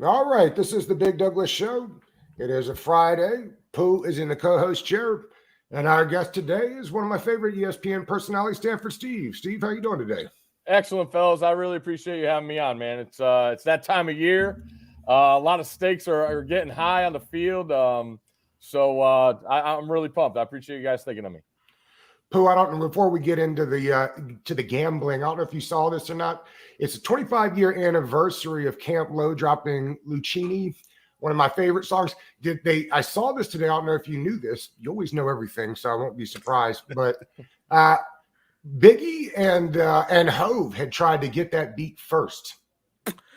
All right, this is the Big Douglas Show. It is a Friday. Pooh is in the co-host chair, and our guest today is one of my favorite ESPN personalities, Stanford Steve. Steve, how you doing today? Excellent, fellas. I really appreciate you having me on, man. It's that time of year. A lot of stakes are getting high on the field. I'm really pumped. I appreciate you guys thinking of me. Pooh, I don't know. Before we get into the gambling, I don't know if you saw this or not. It's a 25-year anniversary of Camp Low dropping Lucchini, one of my favorite songs. I saw this today. I don't know if you knew this. You always know everything, so I won't be surprised. But uh, Biggie and Hove had tried to get that beat first,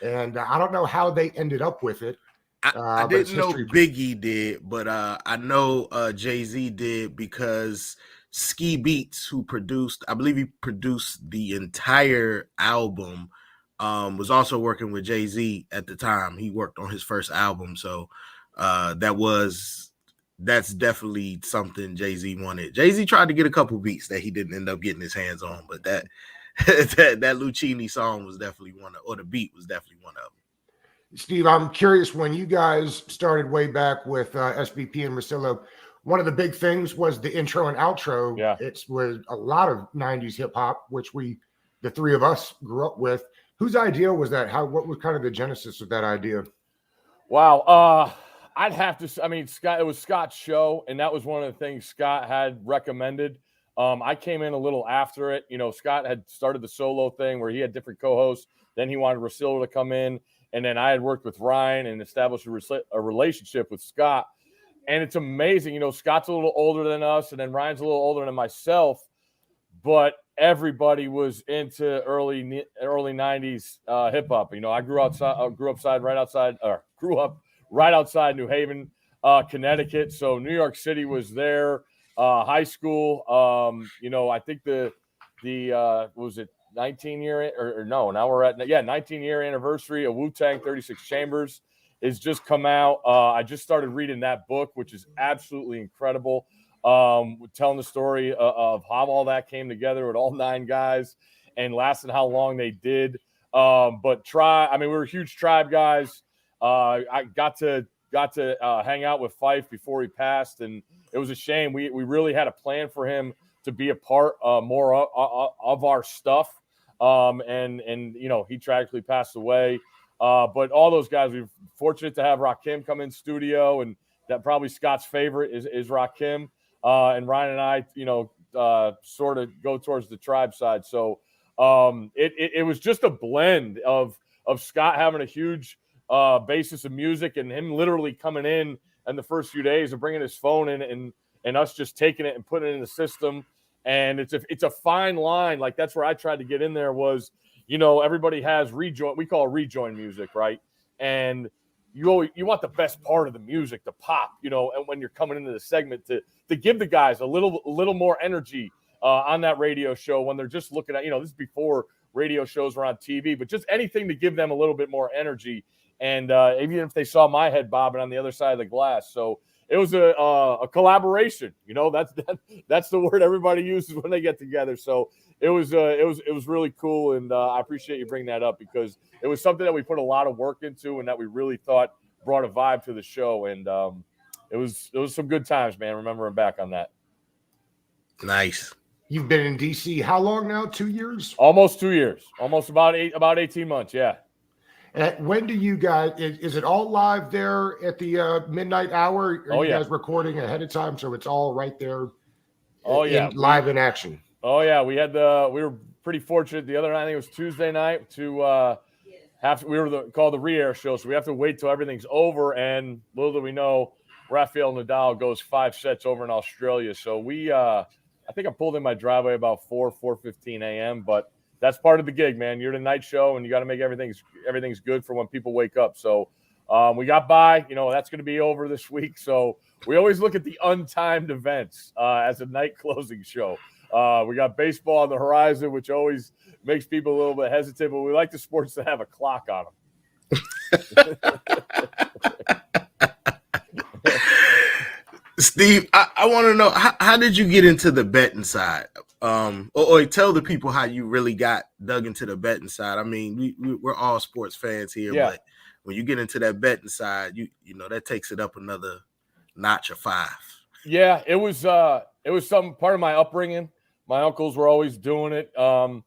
and I don't know how they ended up with it. I But it's didn't know history. Biggie did, but I know Jay-Z did because Ski Beats, who produced, I believe he produced the entire album, was also working with Jay-Z at the time. He worked on his first album, so that's definitely something Jay-Z wanted. Jay-Z tried to get a couple beats that he didn't end up getting his hands on, but that that Lucchini song was definitely or the beat was definitely one of them. Steve, I'm curious, when you guys started way back with SBP and Rosillo, one of the big things was the intro and outro. Yeah. It was a lot of 90s hip hop, which the three of us grew up with. Whose idea was that? What was kind of the genesis of that idea? Wow. I'd have to. I mean, Scott. It was Scott's show, and that was one of the things Scott had recommended. I came in a little after it. You know, Scott had started the solo thing where he had different co-hosts. Then he wanted Rosillo to come in, and then I had worked with Ryan and established a relationship with Scott. And it's amazing. You know, Scott's a little older than us, and then Ryan's a little older than myself. But everybody was into early 90s hip hop. You know, I grew up right outside New Haven, Connecticut. So New York City was there. High school. You know, I think the was it 19-year or no? Now we're at 19-year anniversary of Wu-Tang 36 Chambers has just come out. I just started reading that book, which is absolutely incredible. Telling the story of how all that came together with all 9 guys and lasted how long they did. But we were huge Tribe guys. I got to hang out with Fife before he passed, and it was a shame. We really had a plan for him to be a part more of our stuff. And you know, he tragically passed away. But all those guys, we're fortunate to have Rakim come in studio, and that probably Scott's favorite is Rakim. And Ryan and I, you know, sort of go towards the Tribe side. So it was just a blend of Scott having a huge basis of music and him literally coming in the first few days and bringing his phone in and us just taking it and putting it in the system. And it's a fine line. Like, that's where I tried to get in there was, you know, everybody has rejoin. We call it rejoin music, right? And you want the best part of the music to pop, you know, and when you're coming into the segment to give the guys a little more energy on that radio show when they're just looking at, you know, this is before radio shows were on TV, but just anything to give them a little bit more energy. And even if they saw my head bobbing on the other side of the glass. So it was a collaboration, you know, that's the word everybody uses when they get together. So it was really cool. And I appreciate you bringing that up because it was something that we put a lot of work into and that we really thought brought a vibe to the show. And it was some good times, man, remembering back on that. Nice. You've been in DC how long now? 2 years? Almost 2 years. Almost about 18 months, yeah. When do you guys, is it all live there at the midnight hour? Are you guys recording ahead of time so it's all right there? Live in action. Oh yeah, we were pretty fortunate the other night. I think it was Tuesday night to we were called the re-air show, so we have to wait till everything's over. And little do we know, Rafael Nadal goes 5 sets over in Australia. So I think I pulled in my driveway about 4:15 a.m. But that's part of the gig, man. You're the night show, and you got to make everything's good for when people wake up. So we got by. You know, that's going to be over this week. So we always look at the untimed events as a night closing show. We got baseball on the horizon, which always makes people a little bit hesitant, but we like the sports that have a clock on them. Steve, I want to know, how did you get into the betting side? Or tell the people how you really got dug into the betting side. I mean, we're all sports fans here, but when you get into that betting side, you know that takes it up another notch of 5. Yeah, it was some part of my upbringing. My uncles were always doing it. It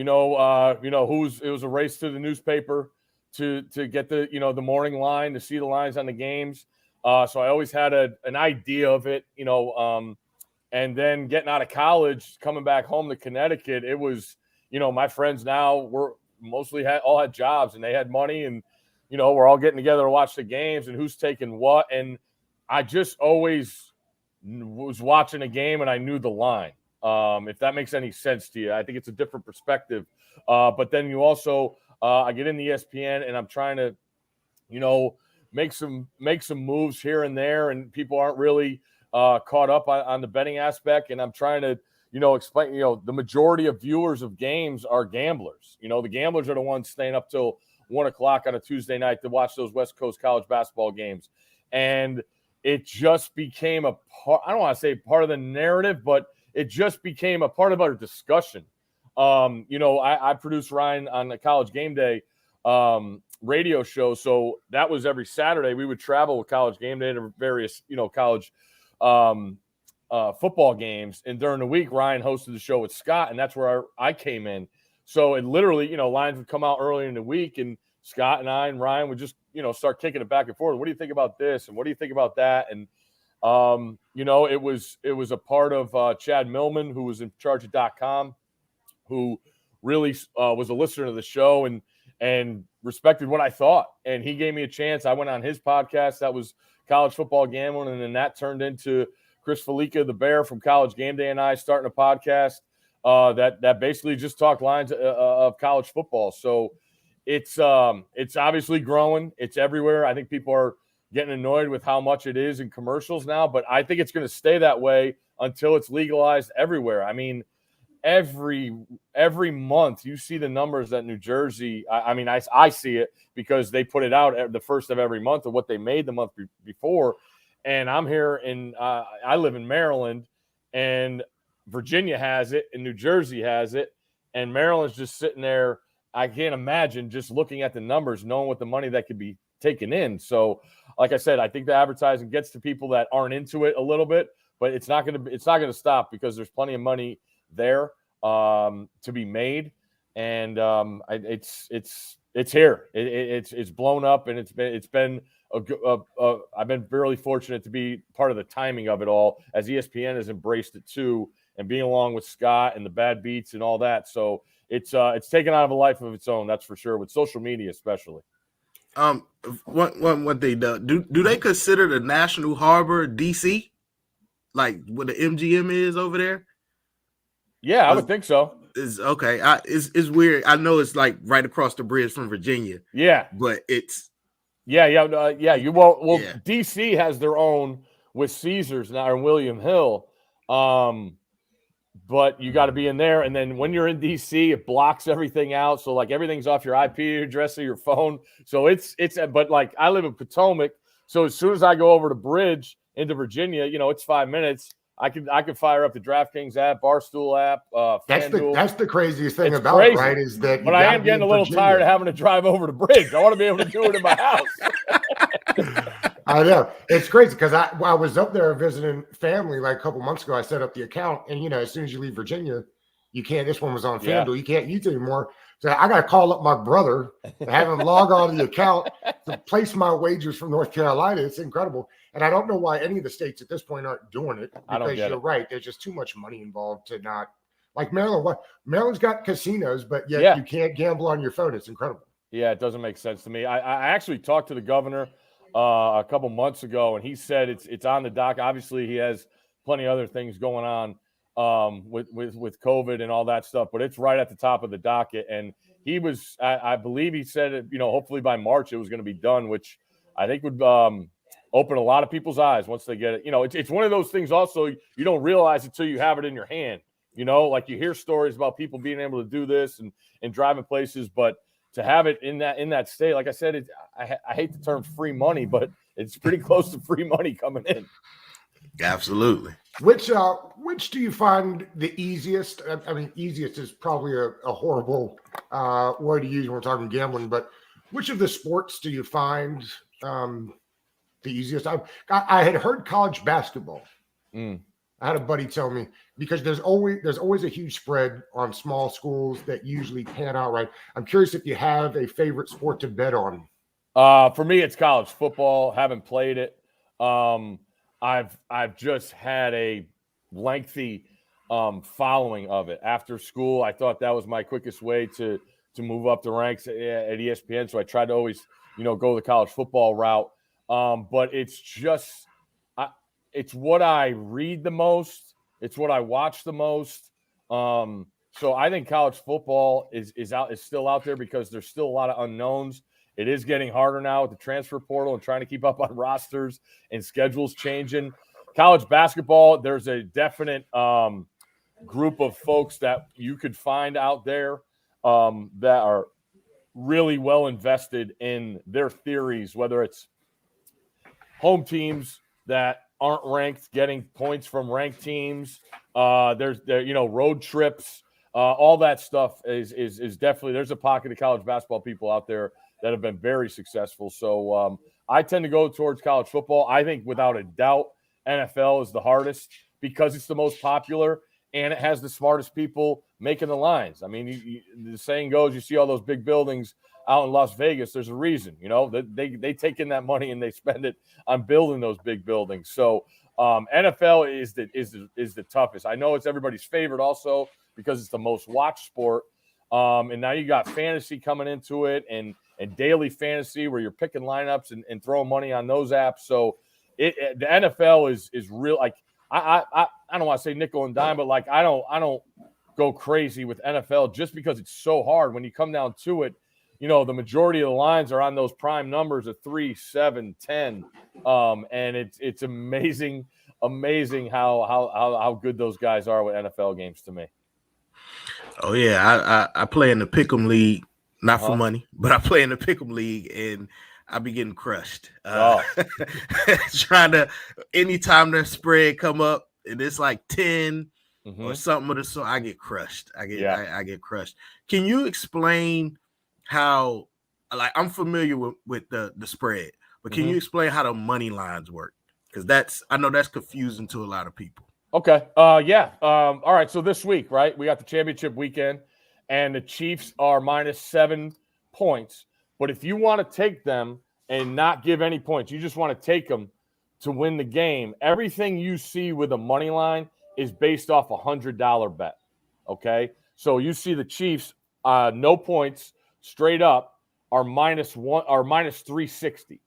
was a race to the newspaper to get the the morning line, to see the lines on the games. So I always had an idea of it, and then getting out of college, coming back home to Connecticut, it was, my friends now were mostly all had jobs and they had money, and we're all getting together to watch the games and who's taking what. And I just always was watching a game and I knew the line. If that makes any sense to you, I think it's a different perspective. But then you also, I get in the ESPN and I'm trying to, make some moves here and there, and people aren't really caught up on the betting aspect. And I'm trying to, explain, the majority of viewers of games are gamblers. The gamblers are the ones staying up till 1:00 on a Tuesday night to watch those West Coast college basketball games. And it just became a part, I don't want to say part of the narrative, but it just became a part of our discussion. I produced Ryan on the College Game Day radio show. So that was every Saturday. We would travel with College Game Day to various, college football games. And during the week, Ryan hosted the show with Scott, and that's where I came in. So it literally, lines would come out earlier in the week, and Scott and I and Ryan would just, start kicking it back and forth. What do you think about this? And what do you think about that? And, it was a part of Chad Millman, who was in charge of .com, who really was a listener to the show and respected what I thought. And he gave me a chance. I went on his podcast. That was College Football Gambling. And then that turned into Chris Felica, the Bear from College Game Day, and I starting a podcast that basically just talked lines of college football. So it's obviously growing. It's everywhere. I think people are getting annoyed with how much it is in commercials now, but I think it's going to stay that way until it's legalized everywhere. I mean, every month you see the numbers that New Jersey, I see it because they put it out at the first of every month of what they made the month before. And I'm here I live in Maryland, and Virginia has it and New Jersey has it, and Maryland's just sitting there. I can't imagine just looking at the numbers, knowing what the money that could be taken in. So like I said, I think the advertising gets to people that aren't into it a little bit, but it's not going to stop because there's plenty of money there to be made. And it's here. It's blown up, and it's been I've been really fortunate to be part of the timing of it all, as ESPN has embraced it too, and being along with Scott and the bad beats and all that. So it's taken out of a life of its own, that's for sure, with social media especially. What they do they consider the National Harbor DC, like what the MGM is over there? Yeah, I would think so. Is okay. It's weird. I know it's like right across the bridge from Virginia. Yeah, but it's yeah. You won't. Well, yeah. DC has their own with Caesars now in William Hill. But you got to be in there, and then when you're in DC, it blocks everything out. So like everything's off your IP address or your phone. So it's. But like I live in Potomac, so as soon as I go over the bridge into Virginia, it's 5 minutes. I could fire up the DraftKings app, Barstool app. That's the craziest thing about crazy. it, right? Is that but I am getting a little tired of having to drive over the bridge. I want to be able to do it in my house. I know. It's crazy because I was up there visiting family like a couple months ago. I set up the account, and as soon as you leave Virginia, you can't. This one was on FanDuel. You can't use it anymore. So I got to call up my brother and have him log on to the account to place my wagers from North Carolina. It's incredible. And I don't know why any of the states at this point aren't doing it, because you're right. There's just too much money involved to not, like Maryland. Maryland's got casinos, but yet you can't gamble on your phone. It's incredible. Yeah, it doesn't make sense to me. I actually talked to the governor a couple months ago, and he said it's on the dock. Obviously, he has plenty of other things going on with COVID and all that stuff, but it's right at the top of the docket. And he was, I believe he said it, hopefully by March it was going to be done, which I think would open a lot of people's eyes once they get it. It's one of those things also you don't realize until you have it in your hand. Like you hear stories about people being able to do this and driving places, but to have it in that state, like I said, I hate the term free money, but it's pretty close to free money coming in. Absolutely. Which do you find the easiest? I mean, easiest is probably a horrible word to use when we're talking gambling, but Which of the sports do you find the easiest? I had heard college basketball. I had a buddy tell me, because there's always a huge spread on small schools that usually pan out right. I'm curious if you have a favorite sport to bet on. For me, it's college football. Haven't played it. I've just had a lengthy following of it. After school, I thought that was my quickest way to move up the ranks at ESPN. So I tried to always, go the college football route. But it's just, it's what I read the most. It's what I watch the most. So I think college football is still out there because there's still a lot of unknowns. It is getting harder now with the transfer portal and trying to keep up on rosters and schedules changing. College basketball, there's a definite group of folks that you could find out there that are really well invested in their theories, whether it's home teams that aren't ranked getting points from ranked teams. There's road trips, all that stuff is definitely, there's a pocket of college basketball people out there that have been very successful. So I tend to go towards college football. I think without a doubt, NFL is the hardest because it's the most popular and it has the smartest people making the lines. I mean, the saying goes, you see all those big buildings out in Las Vegas, there's a reason, they take in that money and they spend it on building those big buildings. So NFL is the toughest. I know it's everybody's favorite also because it's the most watched sport. And now you got fantasy coming into it and daily fantasy where you're picking lineups and throwing money on those apps. So the NFL is real. Like I don't want to say nickel and dime, but like I don't go crazy with NFL just because it's so hard. When you come down to it, the majority of the lines are on those prime numbers of 3, 7, 10. And it's amazing how good those guys are with NFL games to me. Oh yeah, I play in the Pick'em League, not for money, but I play in the Pick'em League, and I be getting crushed. Trying to, anytime the spread come up and it's like 10 or something of the sort, I get crushed. I get crushed. Can you explain how? Like I'm familiar with the spread, but can you explain how the money lines work? Because I know that's confusing to a lot of people. Okay. Yeah. All right. So this week, right, we got the championship weekend, and the Chiefs are -7 points. But if you want to take them and not give any points, you just want to take them to win the game. Everything you see with a money line is based off a $100 bet. Okay. So you see the Chiefs, no points, straight up, are -1 or -360.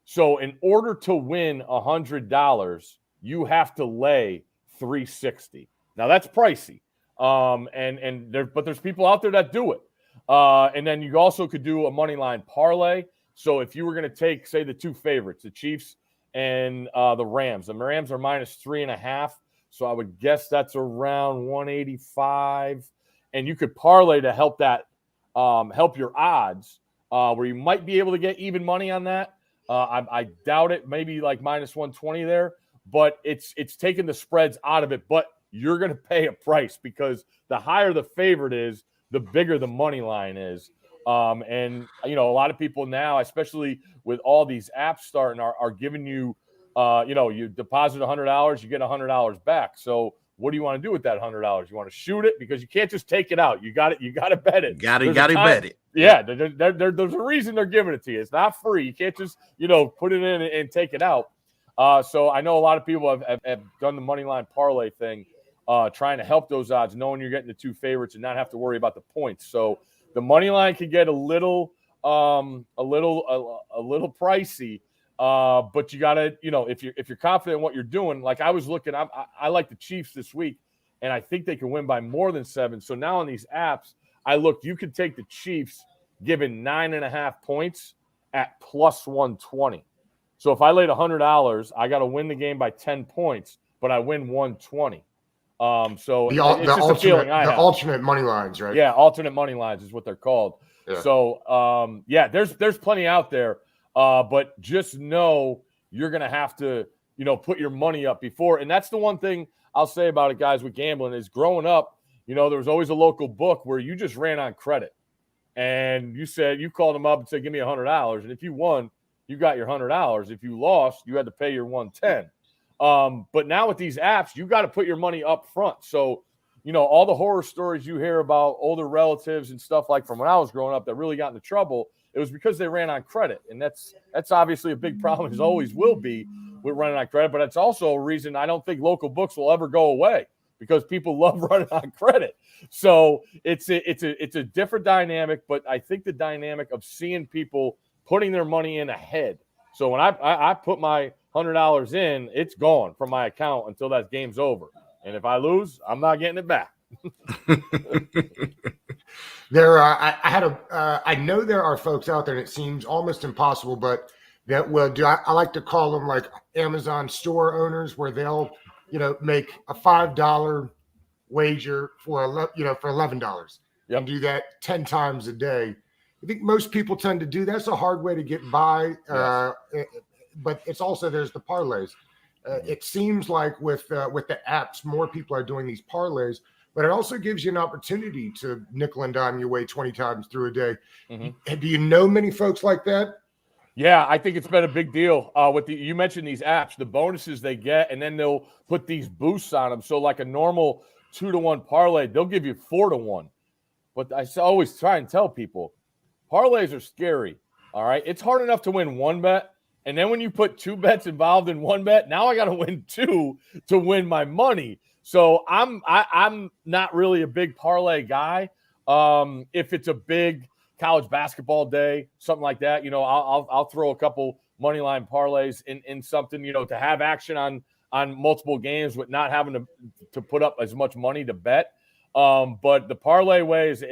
So in order to win $100, you have to lay 360. Now that's pricey. But there's people out there that do it. And then you also could do a money line parlay. So if you were going to take, say, the two favorites, the Chiefs and the Rams are -3.5. So I would guess that's around 185. And you could parlay to help that help your odds, where you might be able to get even money on that. I doubt it. Maybe like -120 there. But it's taking the spreads out of it. But you're going to pay a price because the higher the favorite is, the bigger the money line is. And a lot of people now, especially with all these apps starting, are giving you, you deposit $100, you get $100 back. So what do you want to do with that $100? You want to shoot it because you can't just take it out. You got to bet it. Got to bet it. Yeah, there's a reason they're giving it to you. It's not free. You can't just put it in and take it out. So I know a lot of people have done the money line parlay thing, trying to help those odds, knowing you're getting the two favorites and not have to worry about the points. So the money line can get a little pricey, but you gotta, if you're confident in what you're doing. Like I was looking, I like the Chiefs this week, and I think they can win by more than 7. So now on these apps, I looked. You could take the Chiefs given 9.5 points at +120. So if I laid $100, I got to win the game by 10 points, but I win 120. So it's just a feeling I have. The alternate money lines, right? Yeah, alternate money lines is what they're called. Yeah. So there's plenty out there, but just know you're gonna have to put your money up before. And that's the one thing I'll say about it, guys, with gambling is growing up. There was always a local book where you just ran on credit. and you called them up and said, give me $100. And if you won, you got your $100. If you lost, you had to pay your 110. But now with these apps, you got to put your money up front. So, all the horror stories you hear about older relatives and stuff like from when I was growing up that really got into trouble, it was because they ran on credit. And that's obviously a big problem. It always will be with running on credit. But it's also a reason I don't think local books will ever go away, because people love running on credit. So it's a different dynamic, but I think the dynamic of seeing people putting their money in ahead. So when I put my $100 in, it's gone from my account until that game's over. And if I lose, I'm not getting it back. I know there are folks out there, and it seems almost impossible, but that will do. I like to call them like Amazon store owners, where they'll, make a $5 wager for $11 and do that 10 times a day. I think most people tend to do that. It's a hard way to get by, but it's also, there's the parlays. It seems like with the apps, more people are doing these parlays, but it also gives you an opportunity to nickel and dime your way 20 times through a day. And do you know many folks like that? Yeah, I think it's been a big deal. You mentioned these apps, the bonuses they get, and then they'll put these boosts on them. So like a normal 2-to-1 parlay, they'll give you 4-to-1. But I always try and tell people, parlays are scary. All right, it's hard enough to win one bet, and then when you put two bets involved in one bet, now I got to win two to win my money. So I'm not really a big parlay guy. If it's a big college basketball day, something like that, I'll throw a couple money line parlays in something, to have action on multiple games with not having to put up as much money to bet. But the parlay way is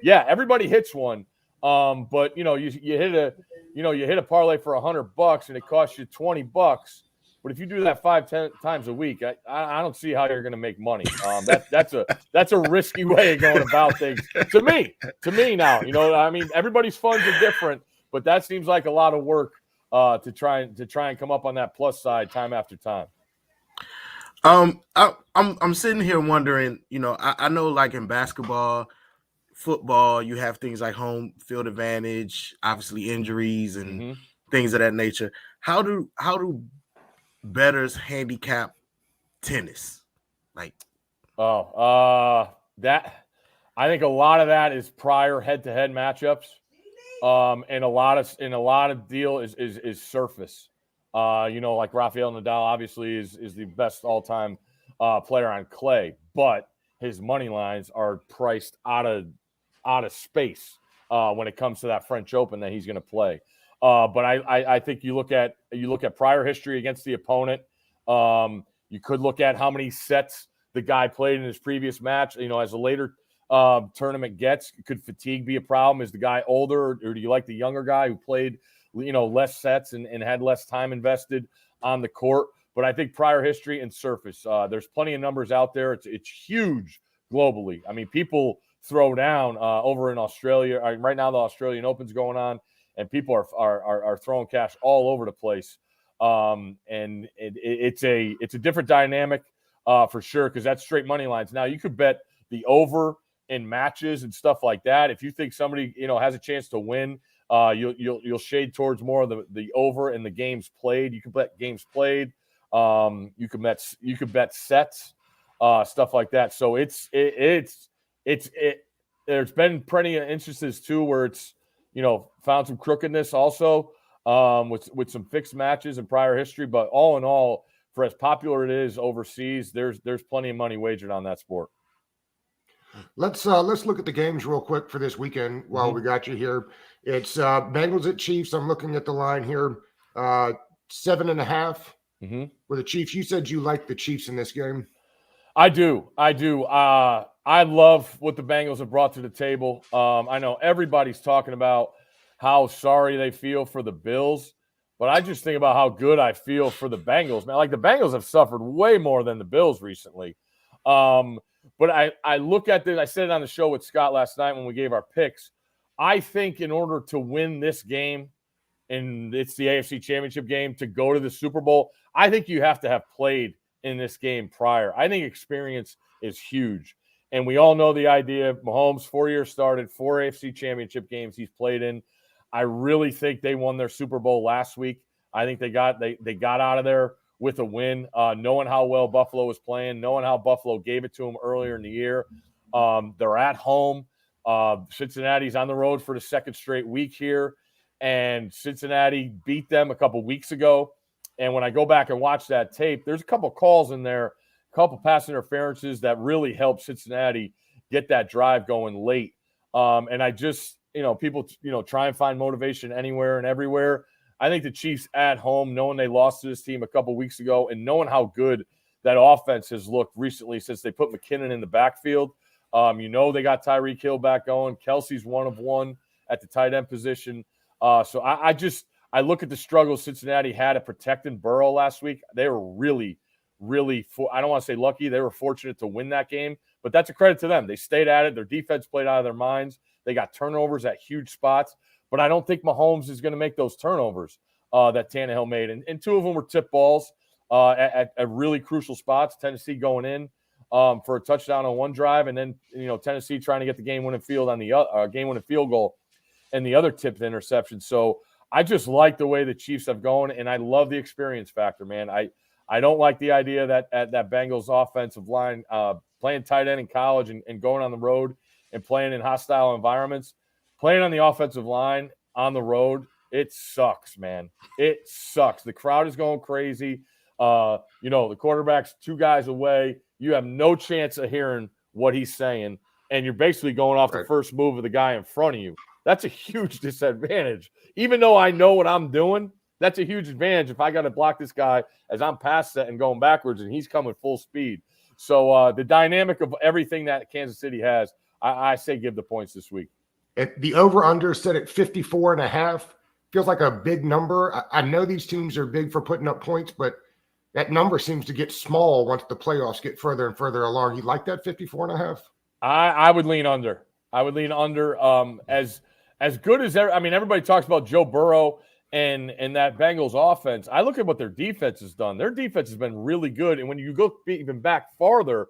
everybody hits one. But you hit a parlay for $100 and it costs you $20. But if you do that 5-10 times a week, I don't see how you're going to make money. That's a risky way of going about things to me now. Everybody's funds are different, but that seems like a lot of work to try and come up on that plus side time after time. I'm sitting here wondering, I know like in basketball, football, you have things like home field advantage, obviously injuries and things of that nature. How do bettors handicap tennis? That I think a lot of that is prior head-to-head matchups, and a lot of deal is surface. Like Rafael Nadal obviously is the best all-time player on clay, but his money lines are priced out of space when it comes to that French Open that he's going to play. But I think you look at prior history against the opponent. You could look at how many sets the guy played in his previous match. As a later tournament gets, could fatigue be a problem? Is the guy older, or do you like the younger guy who played less sets and had less time invested on the court? But I think prior history and surface. There's plenty of numbers out there. It's huge globally. People throw down over in Australia. Right now, the Australian Open's going on, and people are throwing cash all over the place. And it's a different dynamic for sure, because that's straight money lines. Now you could bet the over in matches and stuff like that. If you think somebody has a chance to win, you'll shade towards more of the over in the games played. You can bet games played. You could bet sets, stuff like that. So there's been plenty of instances too where it's found some crookedness also with some fixed matches and prior history. But all in all, for as popular it is overseas, there's plenty of money wagered on that sport. Let's look at the games real quick for this weekend while we got you here. It's Bengals at Chiefs. I'm looking at the line here, 7.5 for the Chiefs. You said you like the Chiefs in this game. I do. I love what the Bengals have brought to the table. I know everybody's talking about how sorry they feel for the Bills, but I just think about how good I feel for the Bengals. Man, like the Bengals have suffered way more than the Bills recently. But I look at this. I said it on the show with Scott last night when we gave our picks. I think in order to win this game, and it's the AFC Championship game, to go to the Super Bowl, I think you have to have played in this game prior. I think experience is huge. And we all know the idea. Mahomes, 4 years started, 4 AFC championship games he's played in. I really think they won their Super Bowl last week. I think they got out of there with a win, knowing how well Buffalo was playing, knowing how Buffalo gave it to them earlier in the year. They're at home. Cincinnati's on the road for the second straight week here, and Cincinnati beat them a couple weeks ago. And when I go back and watch that tape, there's a couple calls in there, a couple pass interferences that really helped Cincinnati get that drive going late. And I just, people, try and find motivation anywhere and everywhere. I think the Chiefs at home, knowing they lost to this team a couple weeks ago and knowing how good that offense has looked recently since they put McKinnon in the backfield. They got Tyreek Hill back going. Kelsey's 1 of 1 at the tight end position. So I look at the struggles Cincinnati had at protecting Burrow last week. They were really, really, I don't want to say lucky. They were fortunate to win that game, but that's a credit to them. They stayed at it. Their defense played out of their minds. They got turnovers at huge spots, but I don't think Mahomes is going to make those turnovers that Tannehill made. And 2 of them were tip balls at really crucial spots. Tennessee going in for a touchdown on one drive, and then Tennessee trying to get the game-winning field on the game-winning field goal, and the other tipped interception. So I just like the way the Chiefs have gone, and I love the experience factor, man. I don't like the idea that that Bengals offensive line playing tight end in college and going on the road and playing in hostile environments, playing on the offensive line on the road. It sucks, man. It sucks. The crowd is going crazy. The quarterback's 2 guys away. You have no chance of hearing what he's saying, and you're basically going off the first move of the guy in front of you. That's a huge disadvantage. Even though I know what I'm doing, that's a huge advantage if I got to block this guy as I'm past that and going backwards, and he's coming full speed. So the dynamic of everything that Kansas City has, I say give the points this week. The over-under set at 54.5. Feels like a big number. I know these teams are big for putting up points, but that number seems to get small once the playoffs get further and further along. You like that 54.5? I would lean under. I would lean under. As good as everybody talks about Joe Burrow and that Bengals offense. I look at what their defense has done. Their defense has been really good, and when you go even back farther,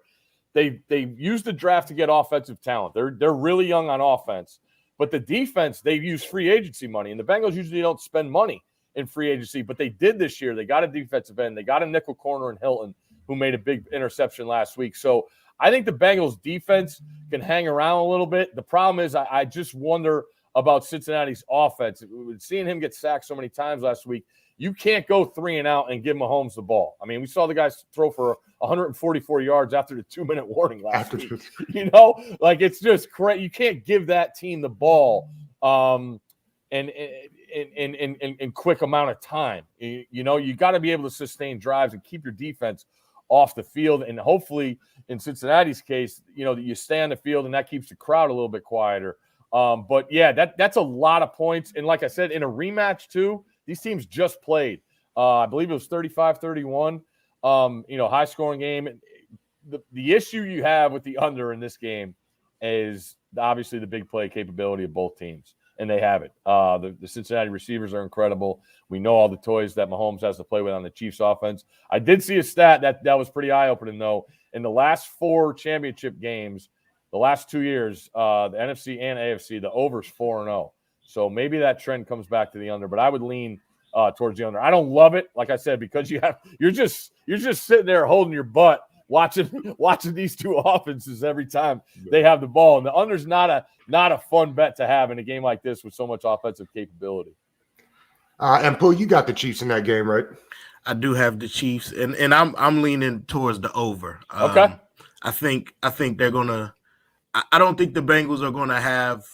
they used the draft to get offensive talent. They're really young on offense, but the defense, they've used free agency money, and the Bengals usually don't spend money in free agency, but they did this year. They got a defensive end. They got a nickel corner in Hilton, who made a big interception last week. So I think the Bengals defense can hang around a little bit. The problem is I just wonder about Cincinnati's offense. Seeing him get sacked so many times last week, you can't go 3 and out and give Mahomes the ball. I mean, we saw the guys throw for 144 yards after the 2-minute warning last week. It's just crazy. You can't give that team the ball in quick amount of time. You got to be able to sustain drives and keep your defense off the field. And hopefully, in Cincinnati's case, you stay on the field and that keeps the crowd a little bit quieter. But yeah, that's a lot of points. And like I said, in a rematch too, these teams just played. I believe it was 35-31, high scoring game. The issue you have with the under in this game is obviously the big play capability of both teams, and they have it. The Cincinnati receivers are incredible. We know all the toys that Mahomes has to play with on the Chiefs offense. I did see a stat that was pretty eye-opening, though. In the last 4 championship games, the last 2 years, the NFC and AFC, the over's 4-0. So maybe that trend comes back to the under, but I would lean towards the under. I don't love it, like I said, because you're just sitting there holding your butt watching these 2 offenses every time they have the ball, and the under's not a fun bet to have in a game like this with so much offensive capability. And Pooh, you got the Chiefs in that game, right? I do have the Chiefs, and I'm leaning towards the over. Okay. I think they're gonna. I don't think the Bengals are gonna have.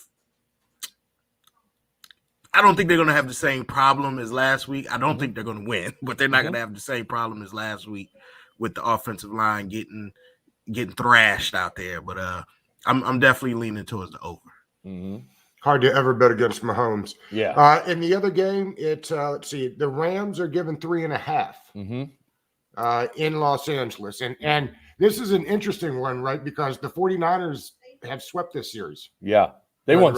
I don't think they're gonna have the same problem as last week. I don't think they're gonna win, but they're not gonna have the same problem as last week with the offensive line getting thrashed out there. But I'm definitely leaning towards the over. Mm-hmm. Hard to ever bet against Mahomes. Yeah. In the other game, it's let's see, the Rams are given 3.5 in Los Angeles. And this is an interesting one, right? Because the 49ers have swept this series. Yeah. They won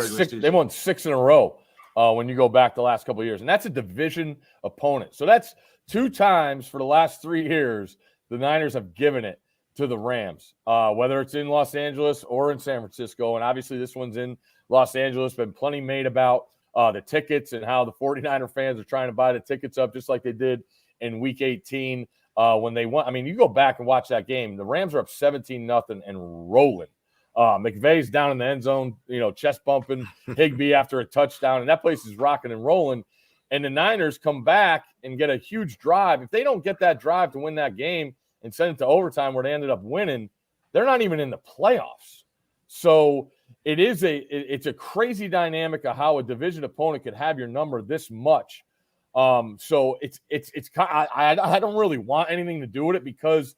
6 in a row when you go back the last couple of years. And that's a division opponent. So that's 2 times for the last 3 years the Niners have given it to the Rams, whether it's in Los Angeles or in San Francisco. And obviously this one's in Los Angeles. Been plenty made about the tickets and how the 49er fans are trying to buy the tickets up just like they did in Week 18 when they won. I mean, you go back and watch that game. The Rams are up 17-0 and rolling. McVay's down in the end zone, chest bumping Higbee after a touchdown, and that place is rocking and rolling. And the Niners come back and get a huge drive. If they don't get that drive to win that game and send it to overtime where they ended up winning, they're not even in the playoffs. So it's a crazy dynamic of how a division opponent could have your number this much. So I don't really want anything to do with it because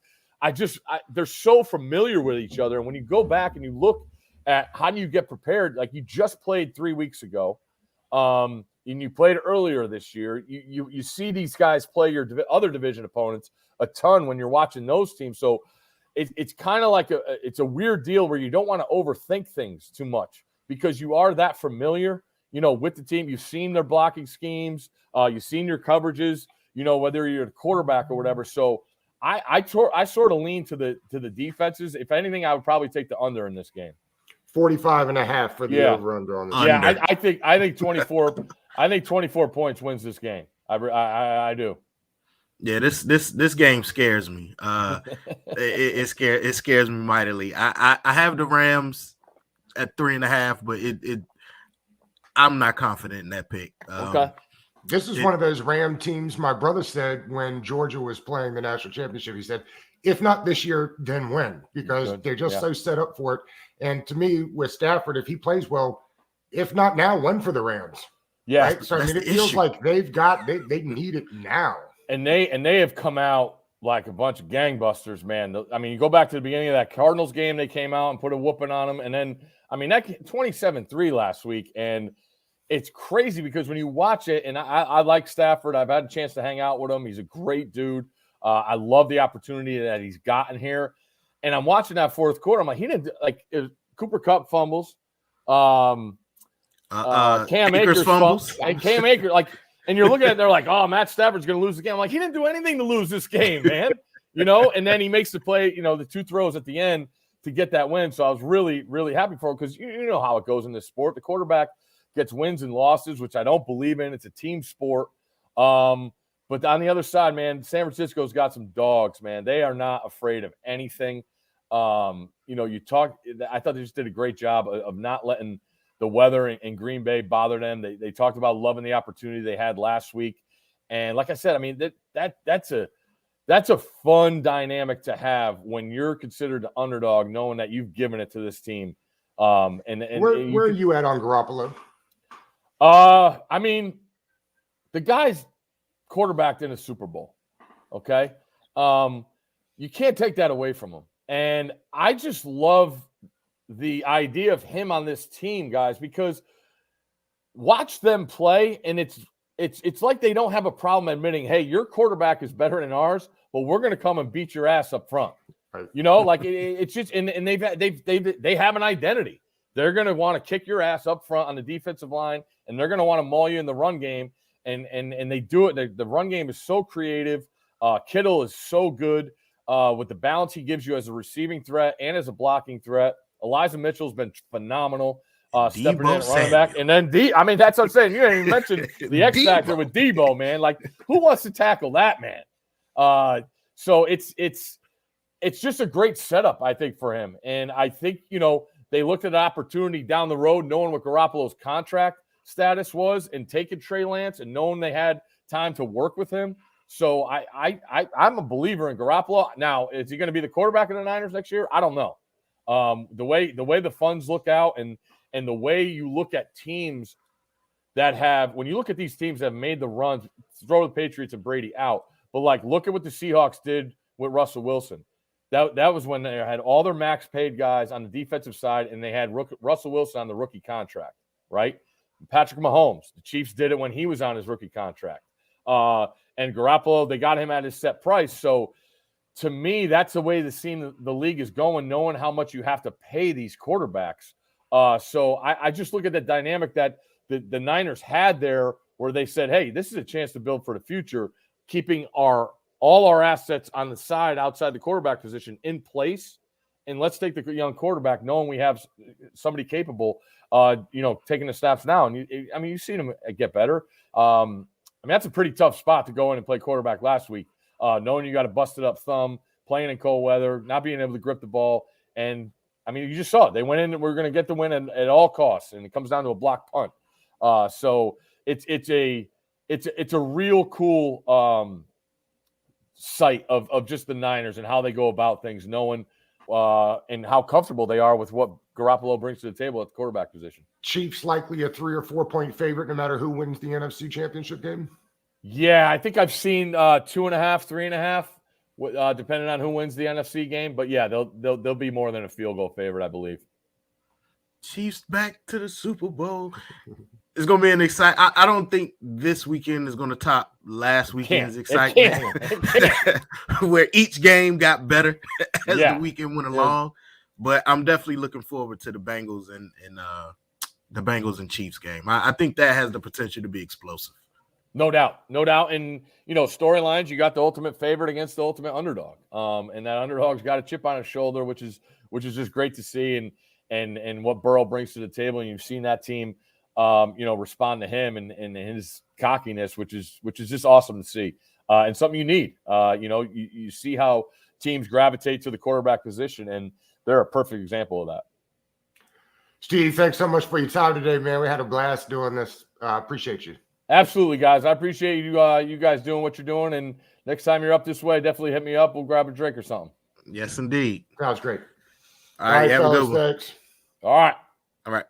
they're so familiar with each other. And when you go back and you look at how do you get prepared, like you just played 3 weeks ago, and you played earlier this year, you see these guys play your other division opponents a ton when you're watching those teams. So it's kind of like it's a weird deal where you don't want to overthink things too much because you are that familiar, with the team. You've seen their blocking schemes, you've seen your coverages, whether you're a quarterback or whatever. So I sort of lean to the defenses. If anything, I would probably take the under in this game. 45.5 for the over-under on this. Yeah, I think 24. I think 24 points wins this game. I do. Yeah, this game scares me. It scares me mightily. I have the Rams at 3.5, but I'm not confident in that pick. Okay. This is one of those Ram teams. My brother said when Georgia was playing the national championship, he said, if not this year, then when? Because they're just so set up for it. And to me, with Stafford, if he plays well, if not now, when for the Rams? Yeah. Right? So I mean, it feels like they need it now. And they have come out like a bunch of gangbusters, man. I mean, you go back to the beginning of that Cardinals game, they came out and put a whooping on them. And then, I mean, that 27-3 last week. And it's crazy because when you watch it, and I like Stafford. I've had a chance to hang out with him. He's a great dude. I love the opportunity that he's gotten here. And I'm watching that fourth quarter. I'm like, he didn't Cooper Kupp fumbles. Cam Akers fumbles. And Cam Akers, and you're looking at it, they're like, oh, Matt Stafford's going to lose the game. I'm like, he didn't do anything to lose this game, man. And then he makes the play, the two throws at the end to get that win. So I was really, really happy for him because you know how it goes in this sport. The quarterback gets wins and losses, which I don't believe in. It's a team sport. But on the other side, man, San Francisco's got some dogs, man. They are not afraid of anything. I thought they just did a great job of not letting the weather in Green Bay bother them. They talked about loving the opportunity they had last week. And like I said, I mean, that's a fun dynamic to have when you're considered the underdog, knowing that you've given it to this team. Where are you at on Garoppolo? I mean, the guy's quarterbacked in a Super Bowl. Okay. You can't take that away from him. And I just love the idea of him on this team, guys, because watch them play. And it's like they don't have a problem admitting, hey, your quarterback is better than ours, but we're going to come and beat your ass up front. Right. It's just, and they have an identity. They're going to want to kick your ass up front on the defensive line, and they're going to want to maul you in the run game. And they do it. The run game is so creative. Kittle is so good with the balance he gives you as a receiving threat and as a blocking threat. Elijah Mitchell's been phenomenal. Stepping in at running back. And then that's what I'm saying. You didn't even mention the X factor with Debo, man. Like, who wants to tackle that, man? So it's just a great setup, I think, for him. And I think, they looked at an opportunity down the road, knowing what Garoppolo's contract status was and taking Trey Lance and knowing they had time to work with him. So I'm a believer in Garoppolo. Now, is he going to be the quarterback of the Niners next year? I don't know. The way the funds look out and the way you look at teams that have, when you look at these teams that have made the runs, throw the Patriots and Brady out, but look at what the Seahawks did with Russell Wilson. That was when they had all their max paid guys on the defensive side, and they had Russell Wilson on the rookie contract, right? Patrick Mahomes, the Chiefs did it when he was on his rookie contract. And Garoppolo, they got him at his set price. So to me, that's the way the league is going, knowing how much you have to pay these quarterbacks. So I just look at the dynamic that the Niners had there where they said, hey, this is a chance to build for the future, keeping our all our assets on the side outside the quarterback position in place, and let's take the young quarterback, knowing we have somebody capable, taking the snaps now. And you've seen him get better. That's a pretty tough spot to go in and play quarterback last week, knowing you got a busted up thumb, playing in cold weather, not being able to grip the ball. And you just saw it. They went in and we're going to get the win at all costs, and it comes down to a block punt. So it's a real cool sight of just the Niners and how they go about things, knowing and how comfortable they are with what Garoppolo brings to the table at the quarterback position. Chiefs likely a 3 or 4 point favorite no matter who wins the NFC Championship game. Yeah, I think I've seen 2.5, 3.5, depending on who wins the NFC game. But yeah, they'll be more than a field goal favorite, I believe. Chiefs back to the Super Bowl. It's going to be an exciting. I don't think this weekend is going to top last weekend's excitement, where each game got better as the weekend went along. But I'm definitely looking forward to the Bengals and the Bengals and Chiefs game. I think that has the potential to be explosive. No doubt. And storylines. You got the ultimate favorite against the ultimate underdog, and that underdog's got a chip on his shoulder, which is just great to see, and what Burrow brings to the table. And you've seen that team, respond to him and his cockiness, which is just awesome to see, and something you need. You see how teams gravitate to the quarterback position, and they're a perfect example of that. Steve, thanks so much for your time today, man. We had a blast doing this. Appreciate you. Absolutely, guys. I appreciate you guys doing what you're doing. And next time you're up this way, definitely hit me up. We'll grab a drink or something. Yes, indeed. Sounds great. All right, have fellas, a good one. thanks. All right. All right.